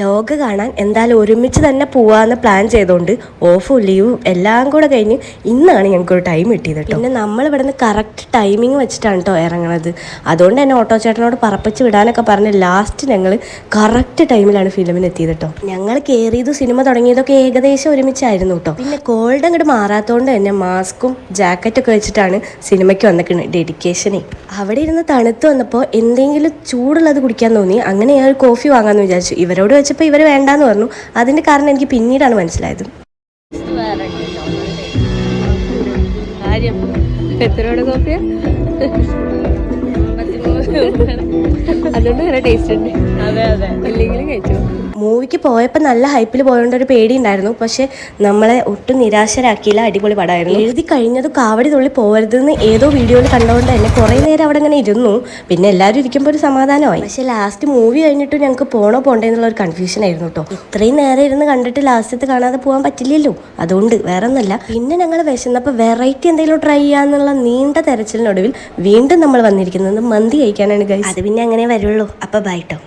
ലോക കാണാൻ എന്തായാലും ഒരുമിച്ച് തന്നെ പോവാന്ന് പ്ലാൻ ചെയ്തുകൊണ്ട് ഓഫും ലീവും എല്ലാം കൂടെ കഴിഞ്ഞ് ഇന്നാണ് ഞങ്ങൾക്കൊരു ടൈം കിട്ടിയത് കേട്ടോ. പിന്നെ നമ്മൾ ഇവിടെ നിന്ന് കറക്റ്റ് ടൈമിങ് വെച്ചിട്ടാണ് കേട്ടോ ഇറങ്ങണത്. അതുകൊണ്ട് തന്നെ ഓട്ടോ ചേട്ടനോട് പറപ്പിച്ച് വിടാനൊക്കെ പറഞ്ഞ് ലാസ്റ്റ് ഞങ്ങൾ കറക്റ്റ് ടൈമിലാണ് ഫിലിമിന് എത്തിയത് കേട്ടോ. ഞങ്ങൾ കയറിയത് സിനിമ തുടങ്ങിയതൊക്കെ ഏകദേശം ഒരുമിച്ചായിരുന്നു കേട്ടോ. പിന്നെ കോൾഡ് അങ്ങോട്ട് മാറാത്തതുകൊണ്ട് തന്നെ മാസ്കും ജാക്കറ്റൊക്കെ വെച്ചിട്ടാണ് സിനിമയ്ക്ക് വന്നിരിക്കുന്നത്. ഡെഡിക്കേഷനെ അവിടെ ഇരുന്ന് തണുത്ത് വന്നപ്പോൾ എന്തെങ്കിലും ചൂടുള്ളത് കുടിക്കാൻ തോന്നി. അങ്ങനെ ഞാൻ ഒരു കോഫി വാങ്ങാമെന്ന് വിചാരിച്ചു. ഇവരോട് വെച്ചപ്പോൾ ഇവർ വേണ്ടാന്ന് പറഞ്ഞു. അതിൻ്റെ കാരണം എനിക്ക് പിന്നീടാണ് മനസ്സിലായത്. അതുകൊണ്ട് നല്ല ടേസ്റ്റ് ഉണ്ട്. അതെ അതെ, അല്ലെങ്കിലും കഴിച്ചു. മൂവിക്ക് പോയപ്പോൾ നല്ല ഹൈപ്പിൽ പോയോണ്ട് ഒരു പേടി ഉണ്ടായിരുന്നു. പക്ഷെ നമ്മളെ ഒട്ടും നിരാശരാക്കിയില്ല. അടിപൊളി പടമായിരുന്നു. എഴുതി കഴിഞ്ഞത് കാവടി തുള്ളി പോകരുതെന്ന് ഏതോ വീഡിയോയിൽ കണ്ടുകൊണ്ട് തന്നെ കുറേ നേരം അവിടെ അങ്ങനെ ഇരുന്നു. പിന്നെ എല്ലാവരും ഇരിക്കുമ്പോൾ ഒരു സമാധാനമായി. പക്ഷെ ലാസ്റ്റ് മൂവി കഴിഞ്ഞിട്ട് ഞങ്ങൾക്ക് പോണോ പോണ്ടേ എന്നുള്ള ഒരു കൺഫ്യൂഷൻ ആയിരുന്നു കേട്ടോ. ഇത്രയും നേരം ഇരുന്ന് കണ്ടിട്ട് ലാസ്റ്റത്ത് കാണാതെ പോകാൻ പറ്റില്ലല്ലോ, അതുകൊണ്ട് വേറെ ഒന്നല്ല. പിന്നെ ഞങ്ങൾ വിശന്നപ്പോൾ വെറൈറ്റി എന്തെങ്കിലും ട്രൈ ചെയ്യാന്നുള്ള നീണ്ട തെരച്ചിലിനൊടുവിൽ വീണ്ടും നമ്മൾ വന്നിരിക്കുന്നത് മന്തി കഴിക്കാനാണ് ഗൈസ്. അത് പിന്നെ അങ്ങനെ വരുള്ളൂ. അപ്പോൾ ബൈ ട്ടോ.